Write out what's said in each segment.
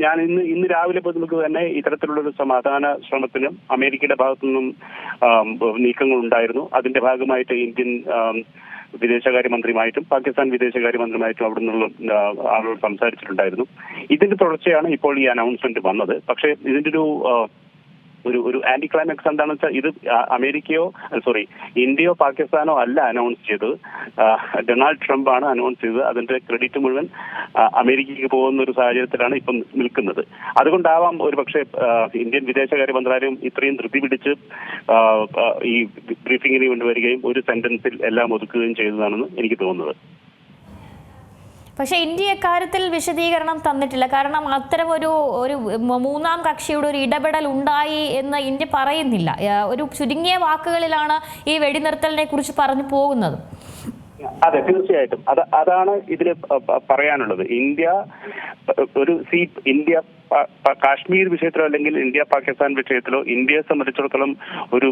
ഞാൻ ഇന്ന് രാവിലെ നമുക്ക് തന്നെ ഇത്തരത്തിലുള്ള ഒരു സമാധാന ശ്രമത്തിനും അമേരിക്കയുടെ ഭാഗത്തു നിന്നും നീക്കങ്ങൾ ഉണ്ടായിരുന്നു. അതിന്റെ ഭാഗമായിട്ട് ഇന്ത്യൻ വിദേശകാര്യമന്ത്രിയുമായിട്ടും പാകിസ്ഥാൻ വിദേശകാര്യമന്ത്രിയുമായിട്ടും അവിടെ നിന്നുള്ള ആളുകൾ സംസാരിച്ചിട്ടുണ്ടായിരുന്നു. ഇതിന്റെ തുടർച്ചയാണ് ഇപ്പോൾ ഈ അനൗൺസ്മെന്റ് വന്നത്. പക്ഷേ ഇതിന്റെ ഒരു ആന്റി ക്ലൈമാക്സ് എന്താണെന്ന് വെച്ചാൽ ഇത് ഇന്ത്യയോ പാകിസ്ഥാനോ അല്ല അനൗൺസ് ചെയ്തത്, ഡൊണാൾഡ് ട്രംപ് ആണ് അനൗൺസ് ചെയ്തത്. അതിന്റെ ക്രെഡിറ്റ് മുഴുവൻ അമേരിക്കയ്ക്ക് പോകുന്ന ഒരു സാഹചര്യത്തിലാണ് ഇപ്പം നിൽക്കുന്നത്. അതുകൊണ്ടാവാം ഒരു പക്ഷേ ഇന്ത്യൻ വിദേശകാര്യ മന്ത്രാലയം ഇത്രയും ധൃതി പിടിച്ച് ഈ ബ്രീഫിങ്ങിന് കൊണ്ടുവരികയും ഒരു സെന്റൻസിൽ എല്ലാം ഒതുക്കുകയും ചെയ്തതാണെന്ന് എനിക്ക് തോന്നുന്നത്. പക്ഷേ ഇന്ത്യ കാര്യത്തിൽ വിശദീകരണം തന്നിട്ടില്ല. കാരണം അത്തരം ഒരു മൂന്നാം കക്ഷിയുടെ ഒരു ഇടപെടൽ ഉണ്ടായി എന്ന് ഇന്ത്യ പറയുന്നില്ല. ഒരു ചുരുങ്ങിയ വാക്കുകളിലാണ് ഈ വെടിനിർത്തലിനെ കുറിച്ച് പറഞ്ഞു പോകുന്നത്. അതെ, തീർച്ചയായിട്ടും അതാണ് ഇതിന് പറയാനുള്ളത്. ഇന്ത്യ കാശ്മീർ വിഷയത്തിലോ അല്ലെങ്കിൽ ഇന്ത്യ പാകിസ്ഥാൻ വിഷയത്തിലോ ഇന്ത്യയെ സംബന്ധിച്ചിടത്തോളം ഒരു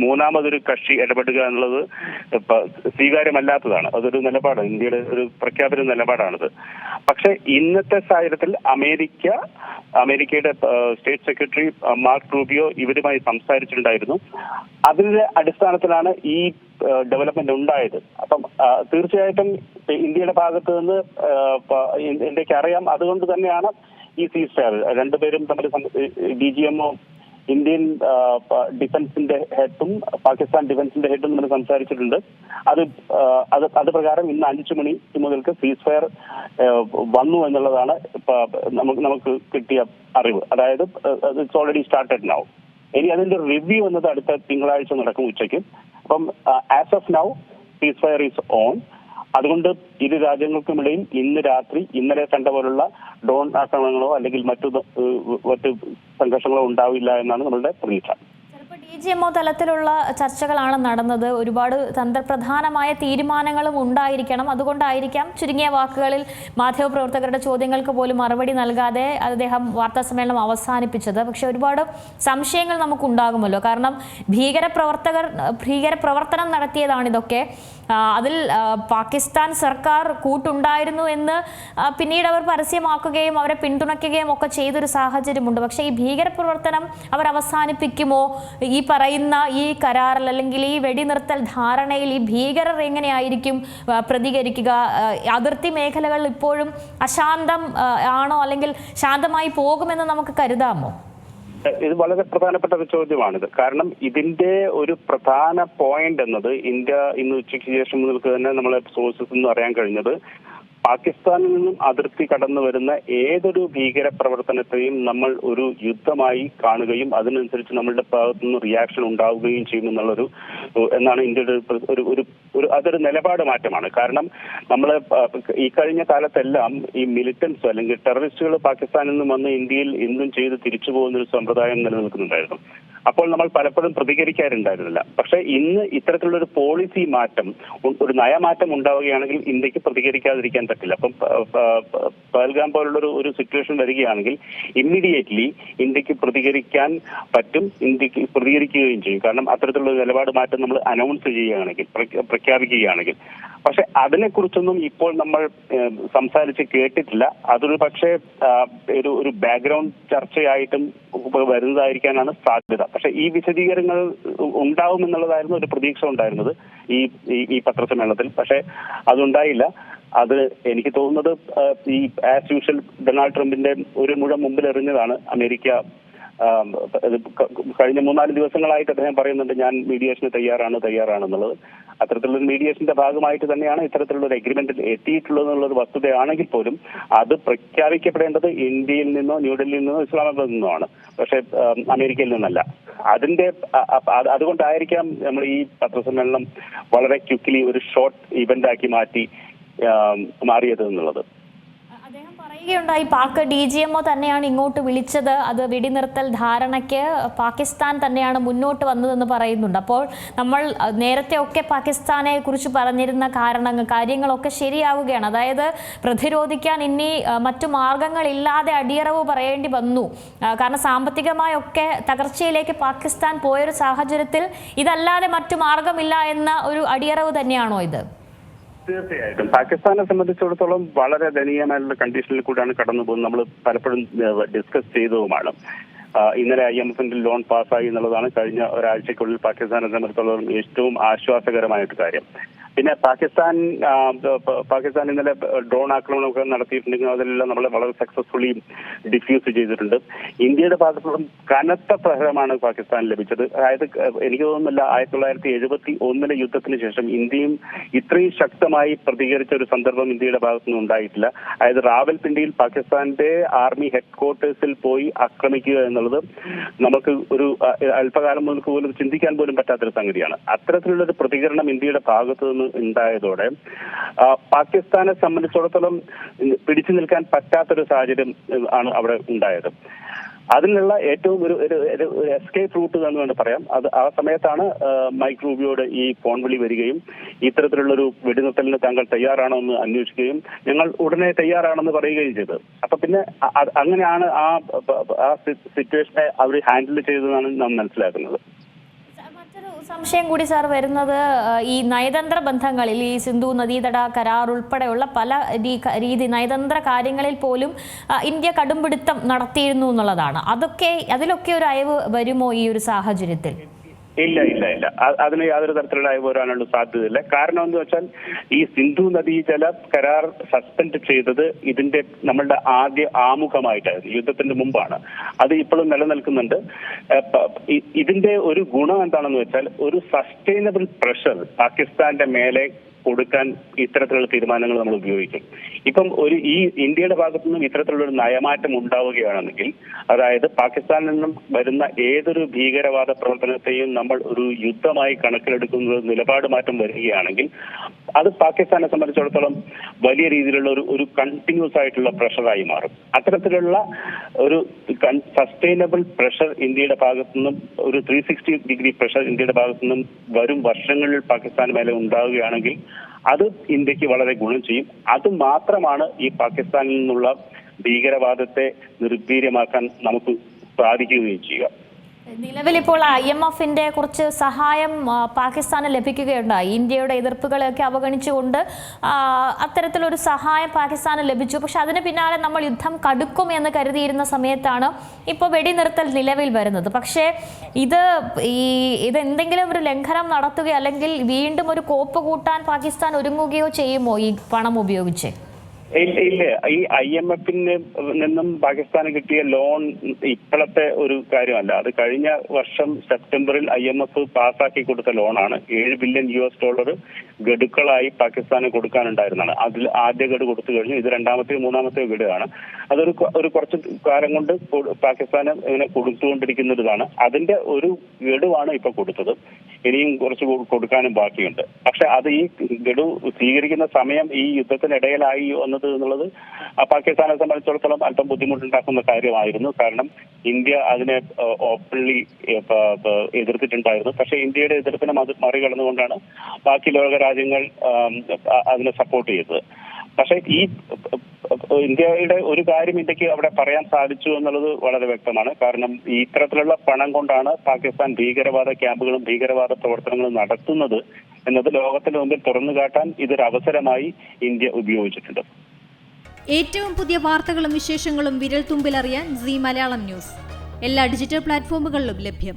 മൂന്നാമതൊരു കക്ഷി ഇടപെടുക എന്നുള്ളത് സ്വീകാര്യമല്ലാത്തതാണ്. അതൊരു നിലപാടാണ്, ഇന്ത്യയുടെ ഒരു പ്രഖ്യാപിത നിലപാടാണിത്. പക്ഷെ ഇന്നത്തെ സാഹചര്യത്തിൽ അമേരിക്കയുടെ സ്റ്റേറ്റ് സെക്രട്ടറി മാർക്ക് റൂബിയോ ഇവരുമായി സംസാരിച്ചിട്ടുണ്ടായിരുന്നു. അതിന്റെ അടിസ്ഥാനത്തിലാണ് ഈ ഡെവലപ്മെന്റ് ഉണ്ടായത്. അപ്പം തീർച്ചയായിട്ടും ഇന്ത്യയുടെ ഭാഗത്ത് നിന്ന് ഇന്ത്യക്ക് അറിയാം. അതുകൊണ്ട് തന്നെയാണ് ഈ സീസ് ഫയർ രണ്ടുപേരും തമ്മിൽ DGMO ഇന്ത്യൻ ഡിഫൻസിന്റെ ഹെഡും പാകിസ്ഥാൻ ഡിഫൻസിന്റെ ഹെഡും നമ്മൾ സംസാരിച്ചിട്ടുണ്ട്. അത് പ്രകാരം ഇന്ന് 5 മണി മുതൽക്ക് സീസ് ഫയർ വന്നു എന്നുള്ളതാണ് നമുക്ക് കിട്ടിയ അറിവ്. അതായത് ഇറ്റ്സ് ഓൾറെഡി സ്റ്റാർട്ടഡ് നൗ. ഇനി അതിന്റെ റിവ്യൂ എന്നത് അടുത്ത തിങ്കളാഴ്ച നടക്കും ഉച്ചയ്ക്ക്. അപ്പം ആസ് ഓഫ് നൗ സീസ് ഫയർ ഈസ് ഓൺ. അതുകൊണ്ട് ഇരു രാജ്യങ്ങൾക്കുമിടയിൽ ഇന്ന് രാത്രി ഇന്നലെ കണ്ട പോലുള്ള ഡ്രോൺ ആക്രമണങ്ങളോ അല്ലെങ്കിൽ മറ്റു സംഘർഷങ്ങളോ ഉണ്ടാവില്ല എന്നാണ് നമ്മളുടെ പ്രതീക്ഷ. DGMO തലത്തിലുള്ള ചർച്ചകളാണ് നടന്നത്. ഒരുപാട് തന്ത്രപ്രധാനമായ തീരുമാനങ്ങളും ഉണ്ടായിരിക്കണം. അതുകൊണ്ടായിരിക്കാം ചുരുങ്ങിയ വാക്കുകളിൽ മാധ്യമപ്രവർത്തകരുടെ ചോദ്യങ്ങൾക്ക് പോലും മറുപടി നൽകാതെ അദ്ദേഹം വാർത്താ സമ്മേളനം അവസാനിപ്പിച്ചത്. പക്ഷെ ഒരുപാട് സംശയങ്ങൾ നമുക്കുണ്ടാകുമല്ലോ. കാരണം ഭീകരപ്രവർത്തനം നടത്തിയതാണിതൊക്കെ. അതിൽ പാകിസ്ഥാൻ സർക്കാർ കൂട്ടുണ്ടായിരുന്നു എന്ന് പിന്നീട് അവർ പരസ്യമാക്കുകയും അവരെ പിന്തുണയ്ക്കുകയും ഒക്കെ ചെയ്തൊരു സാഹചര്യമുണ്ട്. പക്ഷേ ഈ ഭീകരപ്രവർത്തനം അവർ അവസാനിപ്പിക്കുമോ? ഈ പറയുന്ന ഈ കരാറിൽ അല്ലെങ്കിൽ ഈ വെടിനിർത്തൽ ധാരണയിൽ ഈ ഭീകരർ എങ്ങനെയായിരിക്കും പ്രതികരിക്കുക? അതിർത്തി മേഖലകൾ ഇപ്പോഴും അശാന്തം ആണോ അല്ലെങ്കിൽ ശാന്തമായി പോകുമെന്ന് നമുക്ക് കരുതാമോ? ഇത് വളരെ പ്രധാനപ്പെട്ട ഒരു ചോദ്യമാണിത്. കാരണം ഇതിന്റെ ഒരു പ്രധാന പോയിന്റ് എന്നത് ഇന്ത്യ ഇന്ന് ഉച്ചയ്ക്ക് ശേഷം മുതൽക്ക് തന്നെ നമ്മളെ സോഴ്സസ് നിന്ന് അറിയാൻ കഴിഞ്ഞത്, പാകിസ്ഥാനിൽ നിന്നും അതിർത്തി കടന്നു വരുന്ന ഏതൊരു ഭീകര പ്രവർത്തനത്തെയും നമ്മൾ ഒരു യുദ്ധമായി കാണുകയും അതിനനുസരിച്ച് നമ്മളുടെ ഭാഗത്തു നിന്ന് റിയാക്ഷൻ ഉണ്ടാവുകയും ചെയ്യുമെന്നുള്ളൊരു എന്നാണ് ഇന്ത്യയുടെ അതൊരു നിലപാട് മാറ്റമാണ്. കാരണം നമ്മൾ ഈ കഴിഞ്ഞ കാലത്തെല്ലാം ഈ മിലിറ്റൻസ് അല്ലെങ്കിൽ ടെററിസ്റ്റുകൾ പാകിസ്ഥാനിൽ നിന്നും വന്ന് ഇന്ത്യയിൽ എന്തും ചെയ്ത് തിരിച്ചു പോകുന്ന ഒരു സമ്പ്രദായം നിലനിൽക്കുന്നുണ്ടായിരുന്നു. അപ്പോൾ നമ്മൾ പലപ്പോഴും പ്രതികരിക്കാറുണ്ടായിരുന്നില്ല. പക്ഷെ ഇന്ന് ഇത്തരത്തിലുള്ള ഒരു പോളിസി മാറ്റം, ഒരു നയമാറ്റം ഉണ്ടാവുകയാണെങ്കിൽ ഇന്ത്യക്ക് പ്രതികരിക്കാതിരിക്കാൻ പറ്റില്ല. അപ്പം പഹൽഗാം പോലുള്ള ഒരു സിറ്റുവേഷൻ വരികയാണെങ്കിൽ ഇമ്മീഡിയറ്റ്ലി ഇന്ത്യക്ക് പ്രതികരിക്കാൻ പറ്റും, ഇന്ത്യക്ക് പ്രതികരിക്കുകയും ചെയ്യും. കാരണം അത്തരത്തിലുള്ള നിലപാട് മാറ്റം നമ്മൾ അനൗൺസ് ചെയ്യുകയാണെങ്കിൽ, പ്രഖ്യാപിക്കുകയാണെങ്കിൽ. പക്ഷെ അതിനെക്കുറിച്ചൊന്നും ഇപ്പോൾ നമ്മൾ സംസാരിച്ച് കേട്ടിട്ടില്ല. അതൊരു പക്ഷേ ഒരു ബാക്ക്ഗ്രൗണ്ട് ചർച്ചയായിട്ടും വരുന്നതായിരിക്കാനാണ് സാധ്യത. പക്ഷെ ഈ വിശദീകരണങ്ങൾ ഉണ്ടാവുമെന്നുള്ളതായിരുന്നു ഒരു പ്രതീക്ഷ ഉണ്ടായിരുന്നത് ഈ പത്രസമ്മേളനത്തിൽ. പക്ഷെ അതുണ്ടായില്ല. അത് എനിക്ക് തോന്നുന്നത് ഈ ആസ് യൂഷ്വൽ ഡൊണാൾഡ് ട്രംപിന്റെ ഒരു മുഴം മുമ്പിൽ എറിഞ്ഞതാണ് അമേരിക്ക. കഴിഞ്ഞ 3-4 ദിവസങ്ങളായിട്ട് അദ്ദേഹം പറയുന്നുണ്ട്, ഞാൻ മീഡിയേഷന് തയ്യാറാണെന്നുള്ളത്. അത്തരത്തിലുള്ള മീഡിയേഷന്റെ ഭാഗമായിട്ട് തന്നെയാണ് ഇത്തരത്തിലുള്ള ഒരു എഗ്രിമെന്റിൽ എത്തിയിട്ടുള്ളത് എന്നുള്ളൊരു വസ്തുതയാണെങ്കിൽ പോലും അത് പ്രഖ്യാപിക്കപ്പെടേണ്ടത് ഇന്ത്യയിൽ നിന്നോ ന്യൂഡൽഹിയിൽ നിന്നോ ഇസ്ലാമാബാദിൽ നിന്നോ ആണ്. പക്ഷെ അമേരിക്കയിൽ നിന്നല്ല. അതുകൊണ്ടായിരിക്കാം നമ്മൾ ഈ പത്രസമ്മേളനം വളരെ ക്വിക്ക്ലി ഒരു ഷോർട്ട് ഇവന്റ് ആക്കി മാറിയത് എന്നുള്ളത്. പറയുകയുണ്ടായി, പാക് DGMO തന്നെയാണ് ഇങ്ങോട്ട് വിളിച്ചത്, അത് വെടിനിർത്തൽ ധാരണയ്ക്ക് പാകിസ്ഥാൻ തന്നെയാണ് മുന്നോട്ട് വന്നതെന്ന് പറയുന്നുണ്ട്. അപ്പോൾ നമ്മൾ നേരത്തെ ഒക്കെ പാകിസ്ഥാനെ കുറിച്ച് പറഞ്ഞിരുന്ന കാര്യങ്ങളൊക്കെ ശരിയാവുകയാണ്. അതായത് പ്രതിരോധിക്കാൻ ഇനി മറ്റു മാർഗങ്ങളില്ലാതെ അടിയറവ് പറയേണ്ടി വന്നു. കാരണം സാമ്പത്തികമായൊക്കെ തകർച്ചയിലേക്ക് പാകിസ്ഥാൻ പോയൊരു സാഹചര്യത്തിൽ ഇതല്ലാതെ മറ്റു മാർഗമില്ല എന്ന ഒരു അടിയറവ് തന്നെയാണോ ഇത്? തീർച്ചയായിട്ടും പാകിസ്ഥാനെ സംബന്ധിച്ചിടത്തോളം വളരെ ദയനീയമായിട്ടുള്ള കണ്ടീഷനിൽ കൂടെയാണ് കടന്നു പോകുന്നത്. നമ്മൾ പലപ്പോഴും ഡിസ്കസ് ചെയ്തതുമാണ്. ഇന്നലെ IMFന്റെ ലോൺ പാസ്സായി എന്നുള്ളതാണ് കഴിഞ്ഞ ഒരാഴ്ചക്കുള്ളിൽ പാകിസ്ഥാനെ സംബന്ധിച്ചിടത്തോളം ഏറ്റവും ആശ്വാസകരമായിട്ട് കാര്യം. പിന്നെ പാകിസ്ഥാൻ ഇന്നലെ ഡ്രോൺ ആക്രമണമൊക്കെ നടത്തിയിട്ടുണ്ടെങ്കിൽ അതിലെല്ലാം നമ്മൾ വളരെ സക്സസ്ഫുള്ളി ഡിഫ്യൂസ് ചെയ്തിട്ടുണ്ട്. ഇന്ത്യയുടെ ഭാഗത്തുനിന്നും കനത്ത പ്രഹരമാണ് പാകിസ്ഥാൻ ലഭിച്ചത്. അതായത് എനിക്ക് തോന്നുന്നില്ല 1971 യുദ്ധത്തിന് ശേഷം ഇന്ത്യയും ഇത്രയും ശക്തമായി പ്രതികരിച്ച ഒരു സന്ദർഭം ഇന്ത്യയുടെ ഭാഗത്തുനിന്ന് ഉണ്ടായിട്ടില്ല. അതായത് റാവൽപിണ്ടിയിൽ പാകിസ്ഥാന്റെ ആർമി ഹെഡ്ക്വാർട്ടേഴ്സിൽ പോയി ആക്രമിക്കുക എന്നുള്ളത് നമുക്ക് ഒരു അല്പകാലം മുതൽ പോലും ചിന്തിക്കാൻ പോലും പറ്റാത്തൊരു സംഗതിയാണ്. അത്തരത്തിലുള്ളൊരു പ്രതികരണം ഇന്ത്യയുടെ ഭാഗത്തു നിന്ന് ഉണ്ടായതോടെ പാകിസ്ഥാനെ സംബന്ധിച്ചിടത്തോളം പിടിച്ചു നിൽക്കാൻ പറ്റാത്തൊരു സാഹചര്യം ആണ് അവിടെ ഉണ്ടായത്. അതിനുള്ള ഏറ്റവും ഒരു എസ്കേപ്പ് റൂട്ട് എന്ന് വേണ്ടി പറയാം. അത് ആ സമയത്താണ് മൈക്ക് റൂബിയോട് ഈ ഫോൺ വിളി വരികയും ഇത്തരത്തിലുള്ളൊരു വെടിനിർത്തലിന് താങ്കൾ തയ്യാറാണോ എന്ന് അന്വേഷിക്കുകയും ഞങ്ങൾ ഉടനെ തയ്യാറാണെന്ന് പറയുകയും ചെയ്തത്. അപ്പൊ പിന്നെ അങ്ങനെയാണ് ആ സിറ്റുവേഷനെ അവർ ഹാൻഡിൽ ചെയ്തതെന്നാണ് നാം മനസ്സിലാക്കുന്നത്. സംശയം കൂടി സാർ വരുന്നത് ഈ നയതന്ത്ര ബന്ധങ്ങളിൽ ഈ സിന്ധു നദീതട കരാർ ഉൾപ്പെടെയുള്ള പല രീതി നയതന്ത്ര കാര്യങ്ങളിൽ പോലും ഇന്ത്യ കടുംപിടുത്തം നടത്തിയിരുന്നു എന്നുള്ളതാണ്. അതിലൊക്കെ ഒരു അയവ് വരുമോ ഈ ഒരു സാഹചര്യത്തിൽ? ഇല്ല, അതിന് യാതൊരു തരത്തിലുള്ള അയവ് വരാനുള്ള സാധ്യതയില്ല. കാരണം എന്ന് വെച്ചാൽ ഈ സിന്ധു നദീജല കരാർ സസ്പെൻഡ് ചെയ്തത് ഇതിന്റെ നമ്മളുടെ ആദ്യ ആമുഖമായിട്ടായിരുന്നു, യുദ്ധത്തിന്റെ മുമ്പാണ്. അത് ഇപ്പോഴും നിലനിൽക്കുന്നുണ്ട്. ഇതിന്റെ ഒരു ഗുണം എന്താണെന്ന് വെച്ചാൽ ഒരു സസ്റ്റൈനബിൾ പ്രഷർ പാകിസ്ഥാന്റെ മേലെ കൊടുക്കാൻ ഇത്തരത്തിലുള്ള തീരുമാനങ്ങൾ നമ്മൾ ഉപയോഗിക്കും. ഇപ്പം ഈ ഇന്ത്യയുടെ ഭാഗത്തു നിന്നും ഇത്തരത്തിലുള്ള ഒരു നയമാറ്റം ഉണ്ടാവുകയാണെങ്കിൽ, അതായത് പാകിസ്ഥാനിൽ നിന്നും വരുന്ന ഏതൊരു ഭീകരവാദ പ്രവർത്തനത്തെയും നമ്മൾ ഒരു യുദ്ധമായി കണക്കിലെടുക്കുന്ന നിലപാട് മാറ്റം വരികയാണെങ്കിൽ അത് പാകിസ്ഥാനെ സംബന്ധിച്ചിടത്തോളം വലിയ രീതിയിലുള്ള ഒരു കണ്ടിന്യൂസ് ആയിട്ടുള്ള പ്രഷറായി മാറും. അത്തരത്തിലുള്ള ഒരു സസ്റ്റൈനബിൾ പ്രഷർ ഇന്ത്യയുടെ ഭാഗത്തു നിന്നും ഒരു 360 ഡിഗ്രി പ്രഷർ ഇന്ത്യയുടെ ഭാഗത്തു നിന്നും വരും വർഷങ്ങളിൽ പാകിസ്ഥാന് മേലെ ഉണ്ടാവുകയാണെങ്കിൽ അത് ഇന്ത്യക്ക് വളരെ ഗുണം ചെയ്യും. അത് മാത്രമാണ് ഈ പാകിസ്ഥാനിൽ നിന്നുള്ള ഭീകരവാദത്തെ നിർവീര്യമാക്കാൻ നമുക്ക് സാധിക്കുകയും ചെയ്യുക. നിലവിലിപ്പോൾ IMFന്റെ കുറച്ച് സഹായം പാകിസ്ഥാന് ലഭിക്കുകയുണ്ടായി. ഇന്ത്യയുടെ എതിർപ്പുകളെയൊക്കെ അവഗണിച്ചുകൊണ്ട് അത്തരത്തിലൊരു സഹായം പാകിസ്ഥാന് ലഭിച്ചു. പക്ഷെ അതിന് പിന്നാലെ നമ്മൾ യുദ്ധം കടുക്കും എന്ന് കരുതിയിരുന്ന സമയത്താണ് ഇപ്പോൾ വെടിനിർത്തൽ നിലവിൽ വരുന്നത്. പക്ഷേ ഇത് എന്തെങ്കിലും ഒരു ലംഘനം നടത്തുകയോ അല്ലെങ്കിൽ വീണ്ടും ഒരു കോപ്പ് കൂട്ടാൻ പാകിസ്ഥാൻ ഒരുങ്ങുകയോ ചെയ്യുമോ ഈ പണം ഉപയോഗിച്ച്? ഇല്ല, ഈ IMFന് നിന്നും പാകിസ്ഥാന് കിട്ടിയ ലോൺ ഇപ്പോഴത്തെ ഒരു കാര്യമല്ല. അത് കഴിഞ്ഞ വർഷം സെപ്റ്റംബറിൽ IMF പാസ്സാക്കി കൊടുത്ത ലോണാണ്. $7 ബില്യൺ ഗഡുക്കളായി പാകിസ്ഥാന് കൊടുക്കാനുണ്ടായിരുന്നതാണ്. അതിൽ ആദ്യ ഗഡു കൊടുത്തു കഴിഞ്ഞു. ഇത് രണ്ടാമത്തെയോ മൂന്നാമത്തെയോ ഗഡുവാണ്. അതൊരു കുറച്ച് കാലം കൊണ്ട് പാകിസ്ഥാന് ഇങ്ങനെ കൊടുത്തുകൊണ്ടിരിക്കുന്നതാണ്. അതിന്റെ ഒരു ഗഡുവാണ് ഇപ്പൊ കൊടുത്തത്. ഇനിയും കുറച്ച് കൊടുക്കാനും ബാക്കിയുണ്ട്. പക്ഷെ അത് ഈ ഗഡു സ്വീകരിക്കുന്ന സമയം ഈ യുദ്ധത്തിനിടയിലായി എന്നുള്ളത് പാകിസ്ഥാനെ സംബന്ധിച്ചിടത്തോളം അല്പം ബുദ്ധിമുട്ടുണ്ടാക്കുന്ന കാര്യമായിരുന്നു. കാരണം ഇന്ത്യ അതിനെ ഓപ്പൺലി എതിർത്തിട്ടുണ്ടായിരുന്നു. പക്ഷെ ഇന്ത്യയുടെ എതിർപ്പിനെ മറികടന്നുകൊണ്ടാണ് ബാക്കി ലോകരാജ്യങ്ങൾ അതിനെ സപ്പോർട്ട് ചെയ്തത്. പക്ഷെ ഈ ഇന്ത്യയുടെ ഒരു കാര്യം ഇന്ത്യക്ക് അവിടെ പറയാൻ സാധിച്ചു എന്നുള്ളത് വളരെ വ്യക്തമാണ്. കാരണം ഇത്തരത്തിലുള്ള പണം കൊണ്ടാണ് പാകിസ്ഥാൻ ഭീകരവാദ ക്യാമ്പുകളും ഭീകരവാദ പ്രവർത്തനങ്ങളും നടത്തുന്നത് എന്നത് ലോകത്തിന് മുമ്പിൽ തുറന്നു കാട്ടാൻ ഇതൊരു അവസരമായി ഇന്ത്യ ഉപയോഗിച്ചിട്ടുണ്ട്. ഏറ്റവും പുതിയ വാർത്തകളും വിശേഷങ്ങളും വിരൽ തുമ്പിലറിയാൻ സീ മലയാളം ന്യൂസ് എല്ലാ ഡിജിറ്റൽ പ്ലാറ്റ്ഫോമുകളിലും ലഭ്യം.